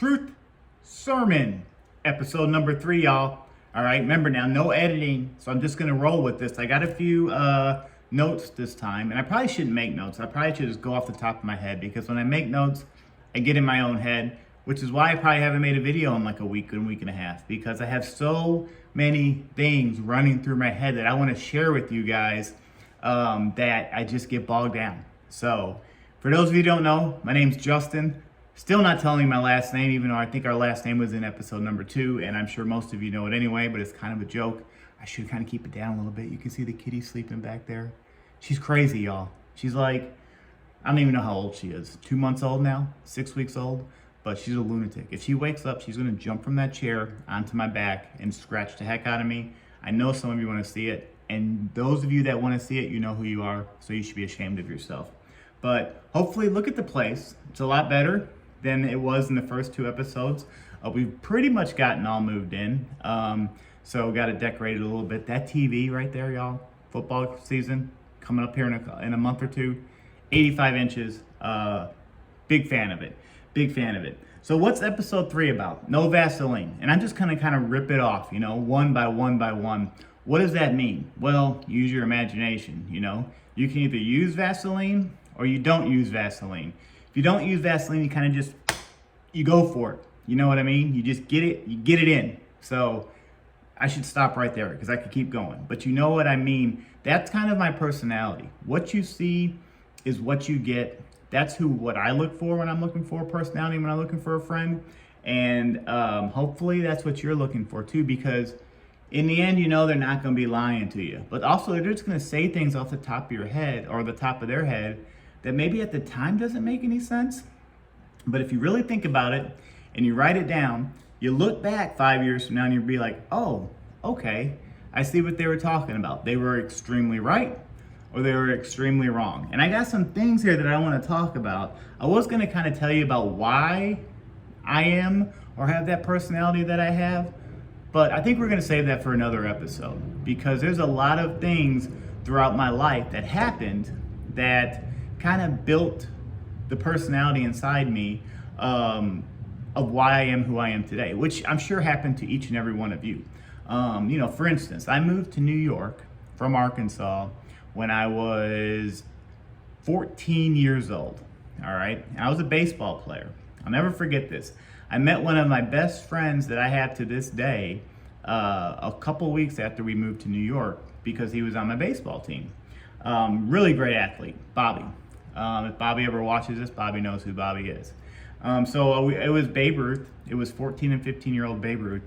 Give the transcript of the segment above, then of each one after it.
Truth Sermon, episode number 3, y'all. All right, remember now, no editing, so I'm just gonna roll with this. I got a few notes this time, and I probably shouldn't make notes. I probably should just go off the top of my head, because when I make notes, I get in my own head, which is why I probably haven't made a video in like a week and a half, because I have so many things running through my head that I want to share with you guys that I just get bogged down. So, for those of you who don't know, my name's Justin. Still not telling you my last name, even though I think our last name was in episode number 2, and I'm sure most of you know it anyway, but it's kind of a joke. I should kind of keep it down a little bit. You can see the kitty sleeping back there. She's crazy, y'all. She's like, I don't even know how old she is. 2 months old now, 6 weeks old, but she's a lunatic. If she wakes up, she's gonna jump from that chair onto my back and scratch the heck out of me. I know some of you wanna see it, and those of you that wanna see it, you know who you are, so you should be ashamed of yourself. But hopefully, look at the place. It's a lot better than it was in the first 2 episodes. We've pretty much gotten all moved in. So got it decorated a little bit. That TV right there, y'all, football season coming up here in a month or 2, 85 inches. Big fan of it, big fan of it. So what's episode 3 about? No Vaseline. And I'm just gonna kind of rip it off, you know, one by one by one. What does that mean? Well, use your imagination, you know. You can either use Vaseline or you don't use Vaseline. If you don't use Vaseline, you kind of just, you go for it. You know what I mean? You just get it, you get it in. So I should stop right there because I could keep going. But you know what I mean? That's kind of my personality. What you see is what you get. That's what I look for when I'm looking for a personality, when I'm looking for a friend. And hopefully that's what you're looking for too, because in the end, you know they're not going to be lying to you. But also they're just going to say things off the top of your head or the top of their head that maybe at the time doesn't make any sense. But if you really think about it and you write it down, you look back 5 years from now and you'll be like, oh, okay, I see what they were talking about. They were extremely right or they were extremely wrong. And I got some things here that I want to talk about. I was going to kind of tell you about why I am or have that personality that I have, but I think we're going to save that for another episode, because there's a lot of things throughout my life that happened that kind of built the personality inside me of why I am who I am today, which I'm sure happened to each and every one of you. You know, for instance, I moved to New York from Arkansas when I was 14 years old, all right? I was a baseball player. I'll never forget this. I met one of my best friends that I have to this day a couple weeks after we moved to New York because he was on my baseball team. Really great athlete, Bobby. If Bobby ever watches this, Bobby knows who Bobby is. It was Babe Ruth. It was 14 and 15-year-old Babe Ruth.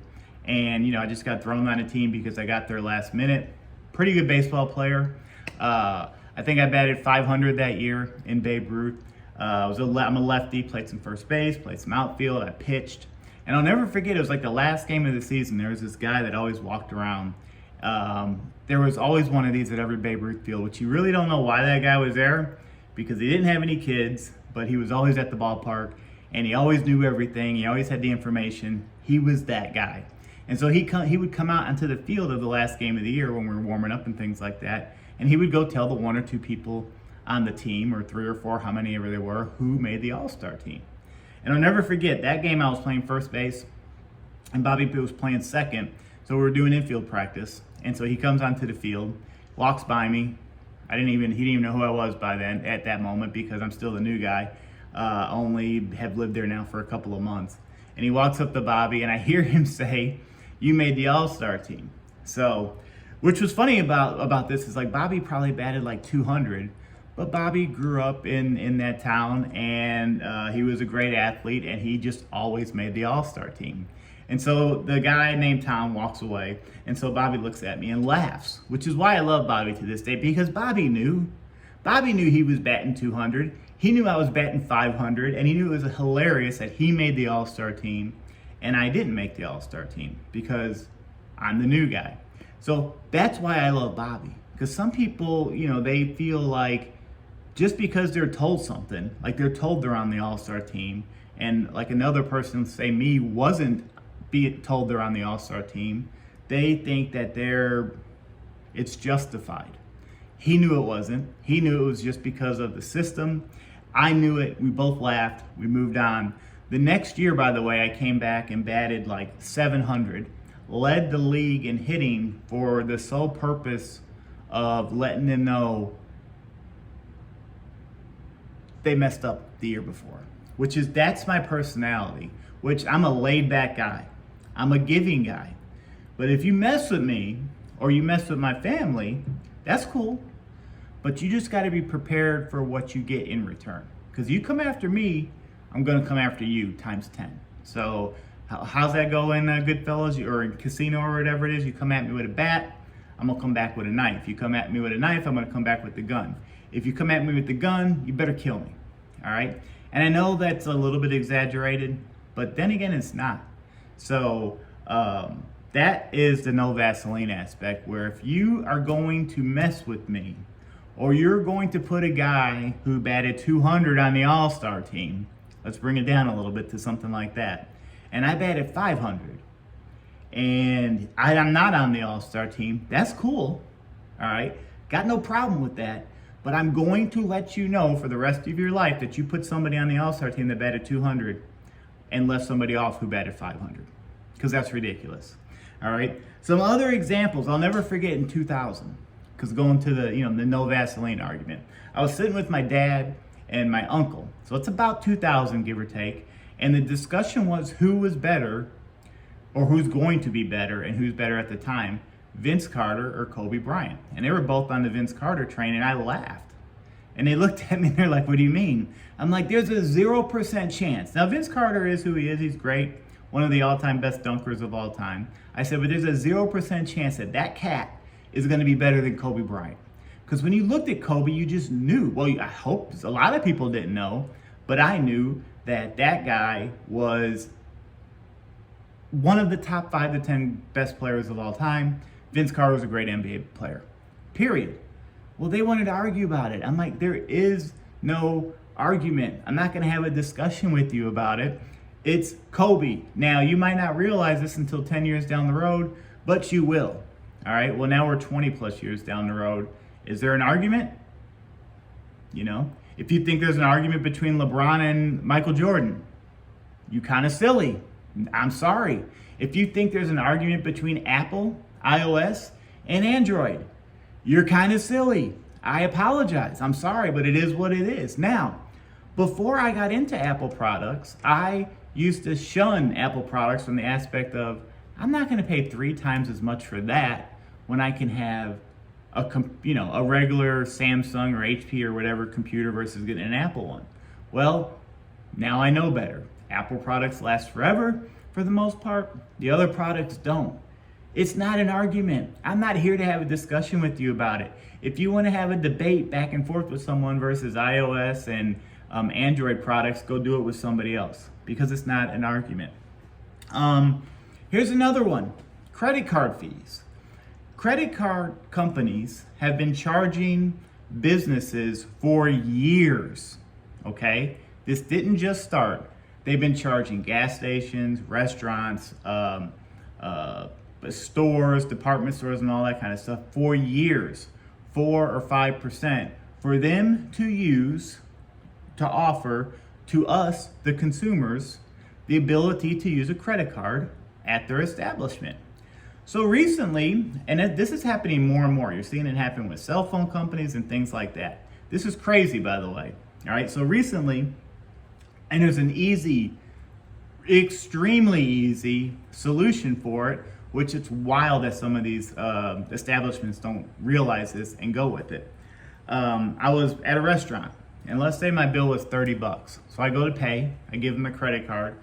And, you know, I just got thrown on a team because I got there last minute. Pretty good baseball player. I think I batted 500 that year in Babe Ruth. I'm a lefty, played some first base, played some outfield, I pitched. And I'll never forget, it was like the last game of the season. There was this guy that always walked around. There was always one of these at every Babe Ruth field, which you really don't know why that guy was there, because he didn't have any kids, but he was always at the ballpark, and he always knew everything. He always had the information. He was that guy. And so he would come out onto the field of the last game of the year when we were warming up and things like that, and he would go tell the 1 or 2 people on the team, or 3 or 4, how many ever they were, who made the All-Star team. And I'll never forget, that game I was playing first base, and Bobby was playing second, so we were doing infield practice, and so he comes onto the field, walks by me. He didn't even know who I was by then, at that moment, because I'm still the new guy. Only have lived there now for a couple of months. And he walks up to Bobby, and I hear him say, "You made the All-Star team." So, which was funny about this is, like, Bobby probably batted like 200, but Bobby grew up in that town, and he was a great athlete, and he just always made the All-Star team. And so the guy named Tom walks away, and so Bobby looks at me and laughs, which is why I love Bobby to this day, because Bobby knew he was batting 200. He knew I was batting 500, and he knew it was hilarious that he made the All-Star team and I didn't make the All-Star team because I'm the new guy. So that's why I love Bobby, because some people, you know, they feel like just because they're told something, like they're told they're on the All-Star team, and like another person, say me, wasn't told they're on the All-Star team, they think that it's justified. He knew it wasn't. He knew it was just because of the system. I knew it. We both laughed. We moved on. The next year, by the way, I came back and batted like 700, led the league in hitting for the sole purpose of letting them know they messed up the year before, that's my personality, which I'm a laid back guy. I'm a giving guy. But if you mess with me or you mess with my family, that's cool. But you just got to be prepared for what you get in return. Because you come after me, I'm going to come after you times 10. So how's that go in Goodfellas or in Casino or whatever it is? You come at me with a bat, I'm going to come back with a knife. You come at me with a knife, I'm going to come back with the gun. If you come at me with the gun, you better kill me. All right? And I know that's a little bit exaggerated, but then again, it's not. So that is the no Vaseline aspect, where if you are going to mess with me, or you're going to put a guy who batted 200 on the All-Star team, let's bring it down a little bit to something like that, and I batted 500, and I'm not on the All-Star team, that's cool, all right? Got no problem with that, but I'm going to let you know for the rest of your life that you put somebody on the All-Star team that batted 200 and left somebody off who batted 500, because that's ridiculous, all right? Some other examples I'll never forget in 2000, because going to the no Vaseline argument. I was sitting with my dad and my uncle. So it's about 2000, give or take. And the discussion was who was better, or who's going to be better, and who's better at the time, Vince Carter or Kobe Bryant. And they were both on the Vince Carter train, and I laughed. And they looked at me and they're like, what do you mean? I'm like, there's a 0% chance. Now, Vince Carter is who he is. He's great. One of the all-time best dunkers of all time. I said, but there's a 0% chance that that cat is going to be better than Kobe Bryant. Because when you looked at Kobe, you just knew. Well, I hope a lot of people didn't know, but I knew that that guy was one of the top 5 to 10 best players of all time. Vince Carter was a great NBA player, period. Well, they wanted to argue about it. I'm like, there is no argument. I'm not going to have a discussion with you about it. It's Kobe. Now, you might not realize this until 10 years down the road, but you will. All right, well, now we're 20 plus years down the road. Is there an argument? If you think there's an argument between LeBron and Michael Jordan, you kind of silly. I'm sorry. If you think there's an argument between Apple, iOS, and Android, you're kind of silly. I apologize. I'm sorry, but it is what it is. Now, before I got into Apple products, I used to shun Apple products from the aspect of, I'm not going to pay 3 times as much for that when I can have a regular Samsung or HP or whatever computer versus getting an Apple one. Well, now I know better. Apple products last forever for the most part. The other products don't. It's not an argument. I'm not here to have a discussion with you about it. If you want to have a debate back and forth with someone versus iOS and Android products, go do it with somebody else, because it's not an argument. Here's another one. Credit card fees. Credit card companies have been charging businesses for years, okay? This didn't just start. They've been charging gas stations, restaurants, stores, department stores, and all that kind of stuff for years, 4 or 5%, for them to offer to us, the consumers, the ability to use a credit card at their establishment. So recently, and this is happening more and more, you're seeing it happen with cell phone companies and things like that. This is crazy, by the way. All right, so recently, and there's an extremely easy solution for it, which it's wild that some of these establishments don't realize this and go with it. I was at a restaurant, and let's say my bill was $30. So I go to pay, I give them a credit card,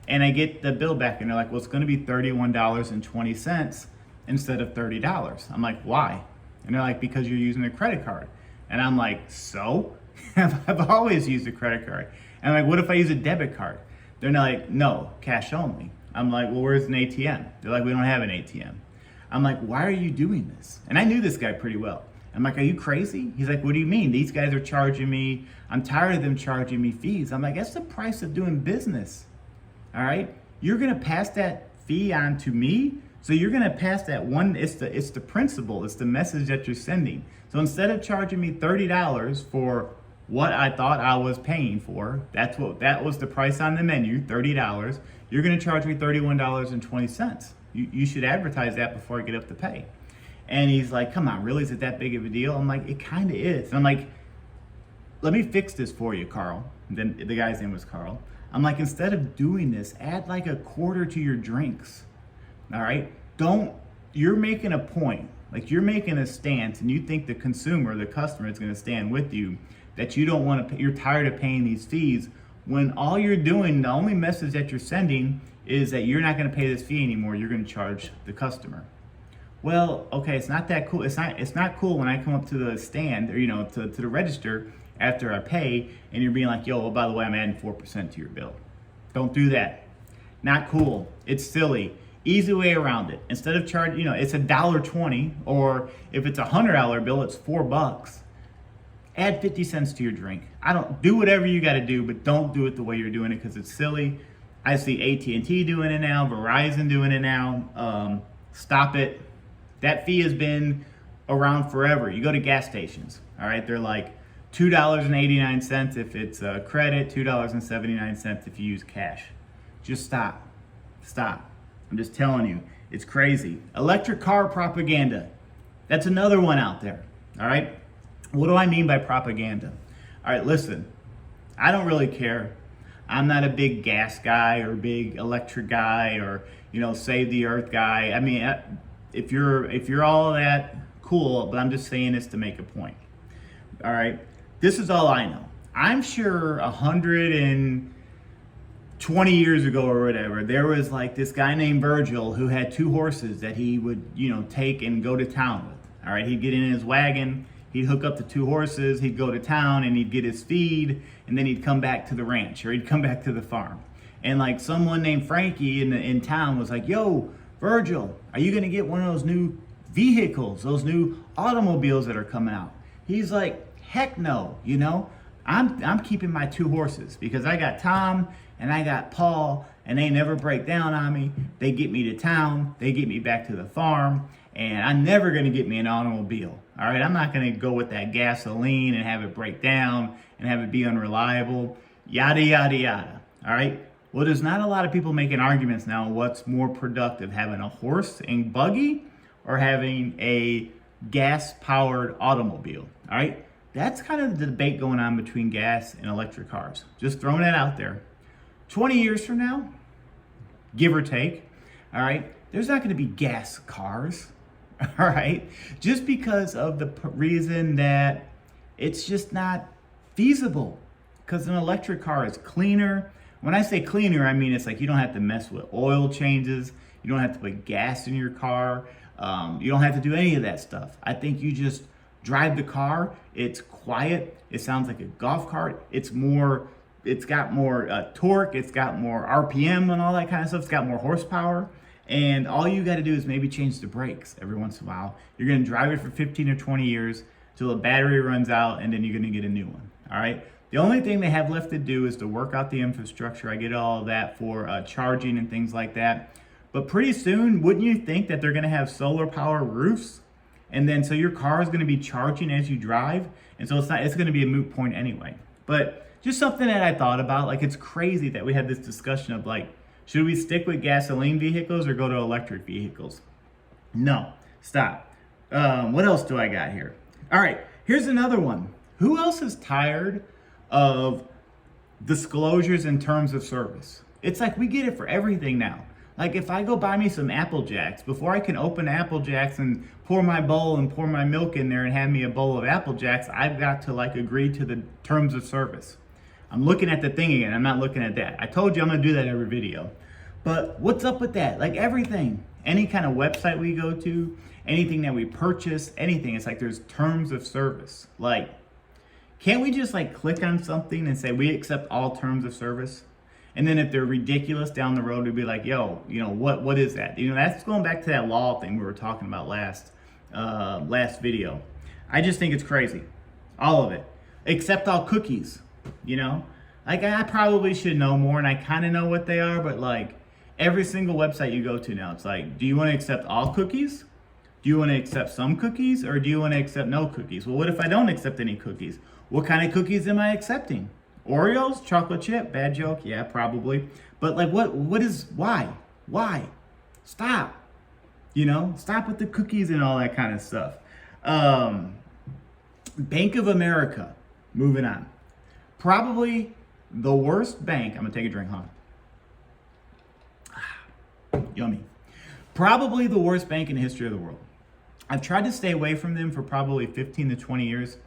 and I get the bill back, and they're like, well, it's gonna be $31.20 instead of $30. I'm like, why? And they're like, because you're using a credit card. And I'm like, so? I've always used a credit card. And I'm like, what if I use a debit card? They're like, no, cash only. I'm like, well, where's an ATM? They're like, we don't have an ATM. I'm like, why are you doing this? And I knew this guy pretty well. I'm like, are you crazy? He's like, what do you mean? These guys are charging me. I'm tired of them charging me fees. I'm like, that's the price of doing business. All right? You're going to pass that fee on to me? So you're going to pass that one, it's the principle, it's the message that you're sending. So instead of charging me $30 for what I thought I was paying for. That was the price on the menu, $30. You're gonna charge me $31.20. You should advertise that before I get up to pay. And he's like, come on, really? Is it that big of a deal? I'm like, it kind of is. And I'm like, let me fix this for you, Carl. And then the guy's name was Carl. I'm like, instead of doing this, add like a quarter to your drinks. All right? You're making a point, like you're making a stance, and you think the consumer, the customer is going to stand with you, that you don't want to, you're tired of paying these fees, when all you're doing, the only message that you're sending is that you're not going to pay this fee anymore, you're going to charge the customer. Well, okay, it's not that cool. It's not cool when I come up to the stand, or to the register after I pay, and you're being like, yo, well, by the way, I'm adding 4% to your bill. Don't do that. Not cool. It's silly. Easy way around it. Instead of charging, it's $1.20, or if it's $100 bill, it's $4. Add 50 cents to your drink. I don't do whatever you got to do, but don't do it the way you're doing it, because it's silly. I see AT&T doing it now, Verizon doing it now. Stop it. That fee has been around forever. You go to gas stations, all right? They're like $2.89 if it's credit, $2.79 if you use cash. Just stop. Stop. I'm just telling you, it's crazy. Electric car propaganda. That's another one out there, all right? What do I mean by propaganda? All right, listen, I don't really care. I'm not a big gas guy or big electric guy or, save the earth guy. I mean, if you're all that, cool, but I'm just saying this to make a point. All right, this is all I know. I'm sure 120 years ago or whatever, there was like this guy named Virgil who had 2 horses that he would, take and go to town with. All right, he'd get in his wagon, he'd hook up the 2 horses, he'd go to town and he'd get his feed, and then he'd come back to the ranch, or he'd come back to the farm. And like someone named Frankie in town was like, yo, Virgil, are you gonna get one of those new vehicles, those new automobiles that are coming out? He's like, heck no, I'm keeping my 2 horses, because I got Tom and I got Paul, and they never break down on me. They get me to town, they get me back to the farm, and I'm never gonna get me an automobile. All right, I'm not gonna go with that gasoline and have it break down and have it be unreliable, yada, yada, yada. All right, well, there's not a lot of people making arguments now what's more productive, having a horse and buggy or having a gas-powered automobile. All right, that's kind of the debate going on between gas and electric cars. Just throwing that out there. 20 years from now, give or take, all right, there's not going to be gas cars, all right, just because of the reason that it's just not feasible, because an electric car is cleaner. When I say cleaner, I mean it's like you don't have to mess with oil changes, you don't have to put gas in your car, you don't have to do any of that stuff. I think you just drive the car, it's quiet, it sounds like a golf cart, it's got more torque, it's got more RPM and all that kind of stuff, it's got more horsepower, and all you got to do is maybe change the brakes every once in a while. You're going to drive it for 15 or 20 years till the battery runs out, and then you're going to get a new one, all right? The only thing they have left to do is to work out the infrastructure. I get all of that for charging and things like that. But pretty soon, wouldn't you think that they're going to have solar power roofs? And then so your car is going to be charging as you drive. And so it's going to be a moot point anyway. But just something that I thought about, like it's crazy that we had this discussion of like, should we stick with gasoline vehicles or go to electric vehicles? No, stop. What else do I got here? All right, here's another one. Who else is tired of disclosures in terms of service? It's like we get it for everything now. Like if I go buy me some Apple Jacks, before I can open Apple Jacks and pour my bowl and pour my milk in there and have me a bowl of Apple Jacks, I've got to like agree to the terms of service. I'm looking at the thing again, I'm not looking at that. I told you I'm gonna do that every video. But what's up with that? Like everything, any kind of website we go to, anything that we purchase, anything, it's like there's terms of service. Like, can't we just like click on something and say we accept all terms of service? And then if they're ridiculous down the road, we'd be like, yo, what is that? That's going back to that law thing we were talking about last video. I just think it's crazy. All of it. Accept all cookies, Like I probably should know more, and I kind of know what they are, but like every single website you go to now, it's like, do you want to accept all cookies? Do you want to accept some cookies, or do you want to accept no cookies? Well, what if I don't accept any cookies? What kind of cookies am I accepting? Oreos, chocolate chip, bad joke, yeah, probably. But like, why? Stop. Stop with the cookies and all that kind of stuff. Bank of America, moving on. Probably the worst bank. I'm gonna take a drink, Yummy. Probably the worst bank in the history of the world. I've tried to stay away from them for probably 15 to 20 years,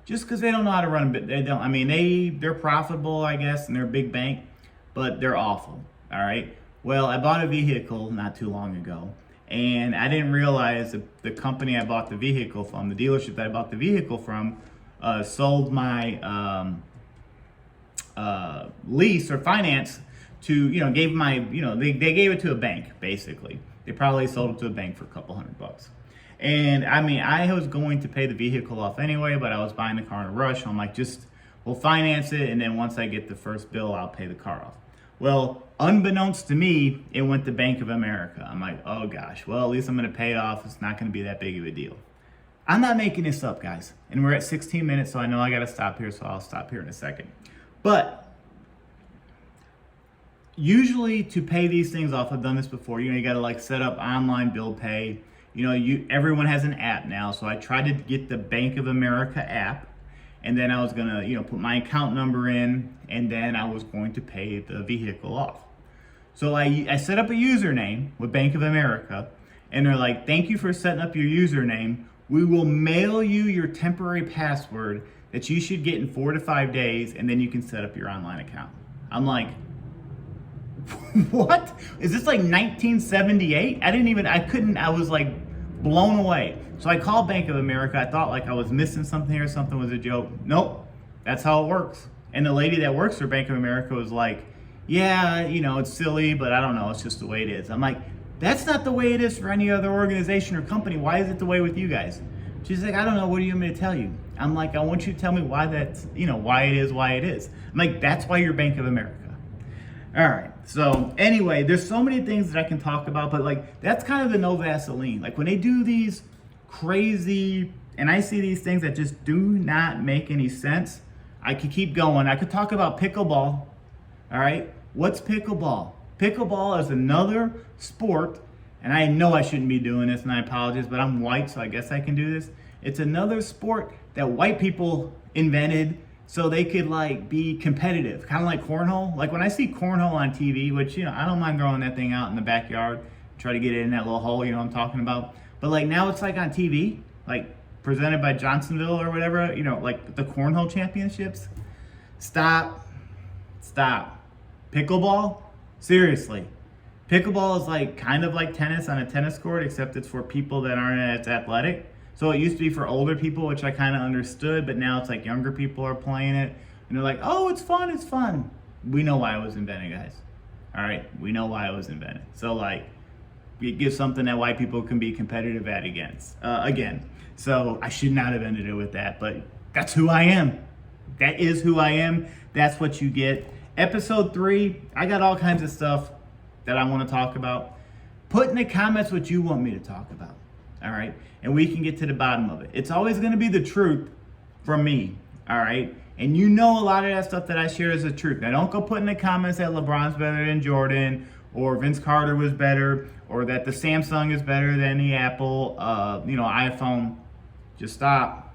just because they don't know how to run. But they don't. I mean, they're profitable, I guess, and they're a big bank, but they're awful. All right. Well, I bought a vehicle not too long ago, and I didn't realize that the company I bought the vehicle from, the dealership that I bought the vehicle from, sold my lease or finance to, they gave it to a bank, basically. They probably sold it to a bank for a couple $100. And I mean, I was going to pay the vehicle off anyway, but I was buying the car in a rush. I'm like, we'll finance it, and then once I get the first bill, I'll pay the car off. Well, unbeknownst to me, it went to Bank of America. I'm like, oh gosh, well, at least I'm gonna pay it off. It's not gonna be that big of a deal. I'm not making this up, guys. And we're at 16 minutes, so I know I gotta stop here, so I'll stop here in a second. But usually to pay these things off, I've done this before, you gotta like set up online bill pay. Everyone has an app now, so I tried to get the Bank of America app, and then I was gonna, put my account number in, and then I was going to pay the vehicle off. So I set up a username with Bank of America, and they're like, thank you for setting up your username. We will mail you your temporary password that you should get in 4 to 5 days, and then you can set up your online account. I'm like, what? Is this like 1978? I was like blown away. So I called Bank of America. I thought like I was missing something or something was a joke. Nope, that's how it works. And the lady that works for Bank of America was like, yeah, it's silly, but I don't know, it's just the way it is. I'm like, that's not the way it is for any other organization or company. Why is it the way with you guys? She's like, I don't know, what do you want me to tell you? I'm like, I want you to tell me why that's, why it is. I'm like, that's why you're Bank of America. All right, so anyway, there's so many things that I can talk about, but like, that's kind of the no Vaseline. Like when they do these crazy, and I see these things that just do not make any sense, I could keep going. I could talk about pickleball, all right? What's pickleball? Pickleball is another sport, and I know I shouldn't be doing this, and I apologize, but I'm white, so I guess I can do this. It's another sport that white people invented so they could like be competitive, kind of like cornhole. Like when I see cornhole on TV, which, I don't mind throwing that thing out in the backyard, try to get it in that little hole, what I'm talking about. But like now it's like on TV, like presented by Johnsonville or whatever, like the cornhole championships. Stop. Pickleball? Seriously. Pickleball is like kind of like tennis on a tennis court, except it's for people that aren't as athletic. So it used to be for older people, which I kind of understood, but now it's like younger people are playing it. And they're like, oh, it's fun. We know why it was invented, guys. All right, we know why it was invented. So like, it gives something that white people can be competitive at again. So I should not have ended it with that, but that's who I am. That is who I am. That's what you get. Episode 3, I got all kinds of stuff that I want to talk about. Put in the comments what you want me to talk about. All right, and we can get to the bottom of it. It's always going to be the truth from me. All right, and a lot of that stuff that I share is the truth. Now, don't go put in the comments that LeBron's better than Jordan, or Vince Carter was better, or that the Samsung is better than the Apple, iPhone. Just stop.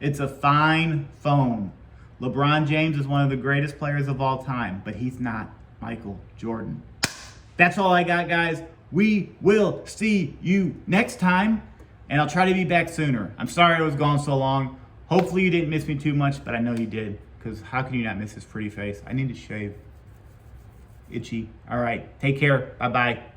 It's a fine phone. LeBron James is one of the greatest players of all time, but he's not Michael Jordan. That's all I got, guys. We will see you next time, and I'll try to be back sooner. I'm sorry I was gone so long. Hopefully you didn't miss me too much, but I know you did, because how can you not miss this pretty face? I need to shave. Itchy. All right, take care. Bye-bye.